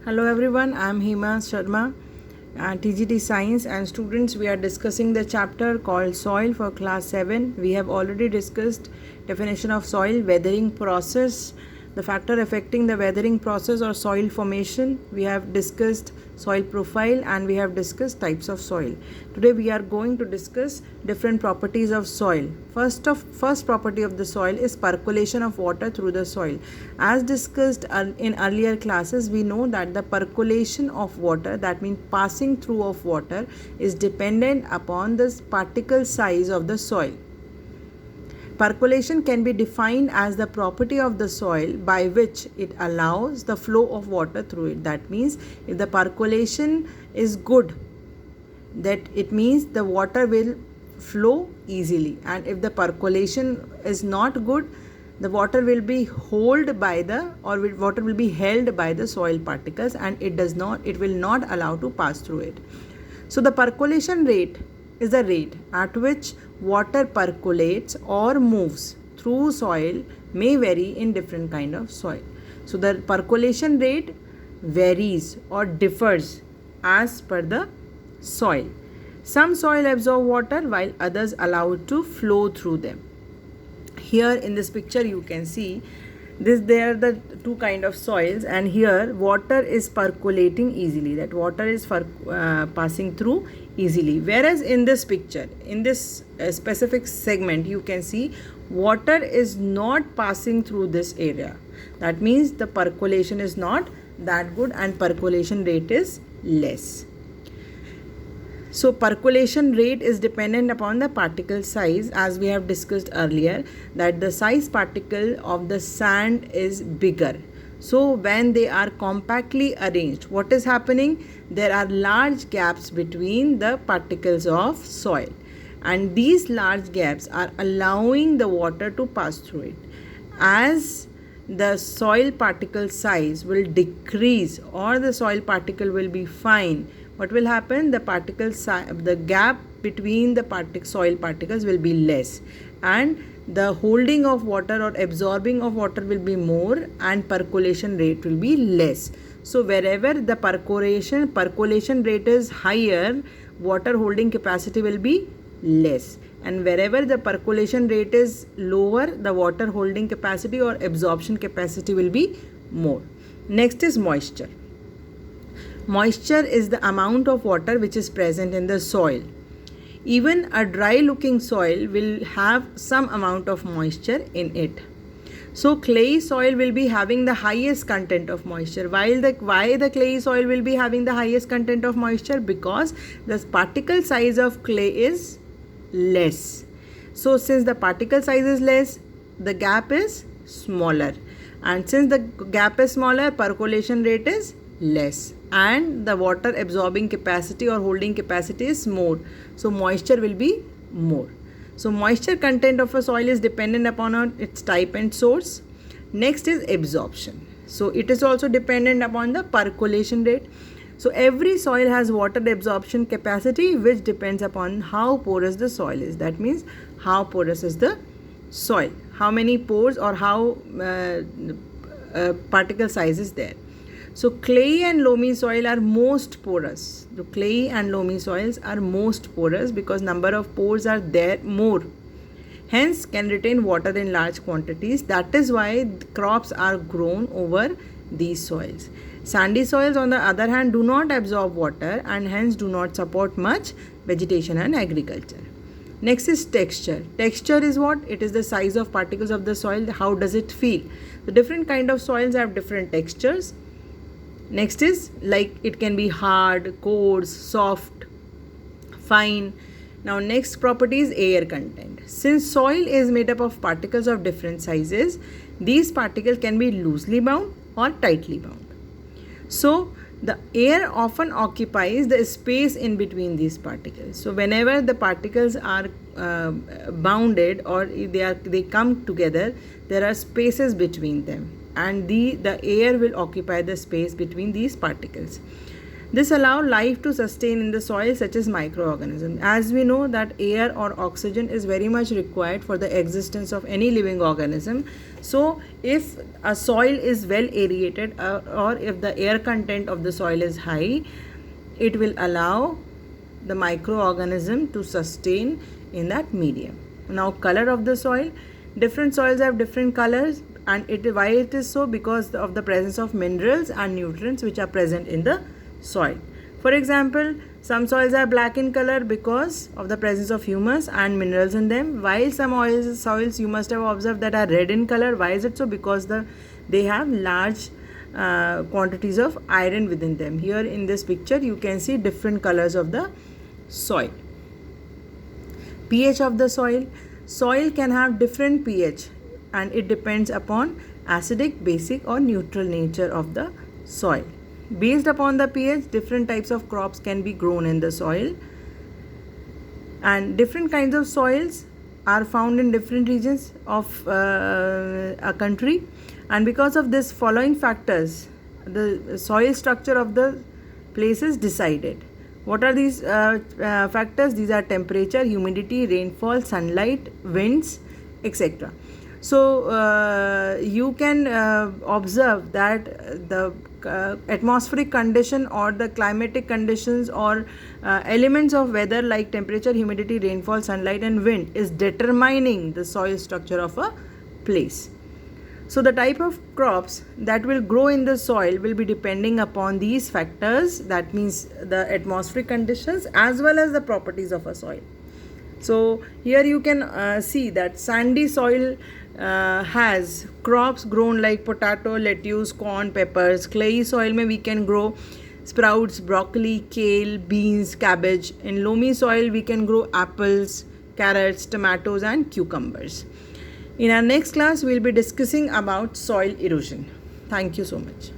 Hello everyone, I am Hema Sharma, TGT Science, and students, we are discussing the chapter called Soil for class 7. We have already discussed definition of soil, weathering process, the factor affecting the weathering process or soil formation. We have discussed soil profile and we have discussed types of soil. Today we are going to discuss different properties of soil. First property of the soil is percolation of water through the soil. As discussed in earlier classes, we know that the percolation of water, that means passing through of water, is dependent upon the particle size of the soil. Percolation can be defined as the property of the soil by which it allows the flow of water through it. That means if the percolation is good, that it means the water will flow easily, and if the percolation is not good, the water will be held by the soil particles, and it will not allow to pass through it. So the percolation rate is the rate at which water percolates or moves through soil, may vary in different kind of soil. So the percolation rate varies or differs as per the soil. Some soil absorb water while others allow it to flow through them. Here in this picture you can see there are the two kind of soils, and here water is percolating easily, that water is passing through easily, whereas in this picture, in this specific segment, you can see water is not passing through this area. That means the percolation is not that good and percolation rate is less. So percolation rate is dependent upon the particle size, as we have discussed earlier, that the size particle of the sand is bigger. So when they are compactly arranged, what is happening? There are large gaps between the particles of soil, and these large gaps are allowing the water to pass through it. As the soil particle size will decrease or the soil particle will be fine, what will happen? The gap between the soil particles will be less, and the holding of water or absorbing of water will be more, and percolation rate will be less. So wherever the percolation rate is higher, water holding capacity will be less, and wherever the percolation rate is lower, the water holding capacity or absorption capacity will be more. Next is moisture. Moisture is the amount of water which is present in the soil. Even a dry looking soil will have some amount of moisture in it. So clay soil will be having the highest content of moisture. Why the clay soil will be having the highest content of moisture? Because the particle size of clay is less. So since the particle size is less, the gap is smaller, and since the gap is smaller, percolation rate is less, and the water absorbing capacity or holding capacity is more, so moisture will be more. So moisture content of a soil is dependent upon its type and source. Next is absorption. So it is also dependent upon the percolation rate. So every soil has water absorption capacity, which depends upon how porous the soil is. That means how porous is the soil, how many pores or how particle size is there. So clay and loamy soil are most porous. The clay and loamy soils are most porous because number of pores are there more. Hence can retain water in large quantities. That is why crops are grown over these soils. Sandy soils, on the other hand, do not absorb water and hence do not support much vegetation and agriculture. Next is texture. Texture is what? It is the size of particles of the soil. How does it feel? The different kind of soils have different textures. Next is, like, it can be hard, coarse, soft, fine. Now next property is air content. Since soil is made up of particles of different sizes, these particles can be loosely bound or tightly bound. So the air often occupies the space in between these particles. So whenever the particles are bounded or they come together, there are spaces between them, and the air will occupy the space between these particles. This allows life to sustain in the soil, such as microorganisms. As we know that air or oxygen is very much required for the existence of any living organism. So if a soil is well aerated, or if the air content of the soil is high, it will allow the microorganism to sustain in that medium. Now, color of the soil. Different soils have different colors, and why it is so? Because of the presence of minerals and nutrients which are present in the soil. For example, some soils are black in color because of the presence of humus and minerals in them, while some soils you must have observed that are red in color. Why is it so? Because they have large quantities of iron within them. Here in this picture you can see different colors of the soil. pH of the soil. Soil can have different pH, and it depends upon acidic, basic or neutral nature of the soil. Based upon the pH, different types of crops can be grown in the soil, and different kinds of soils are found in different regions of a country, and because of this following factors, the soil structure of the place is decided. What are these factors? These are temperature, humidity, rainfall, sunlight, winds, etc. So you can observe that the atmospheric condition or the climatic conditions or elements of weather like temperature, humidity, rainfall, sunlight and wind is determining the soil structure of a place. So the type of crops that will grow in the soil will be depending upon these factors, that means the atmospheric conditions as well as the properties of a soil. So here you can see that sandy soil has crops grown like potato, lettuce, corn, peppers. Clayey soil mein we can grow sprouts, broccoli, kale, beans, cabbage. In loamy soil we can grow apples, carrots, tomatoes and cucumbers. In our next class, we will be discussing about soil erosion. Thank you so much.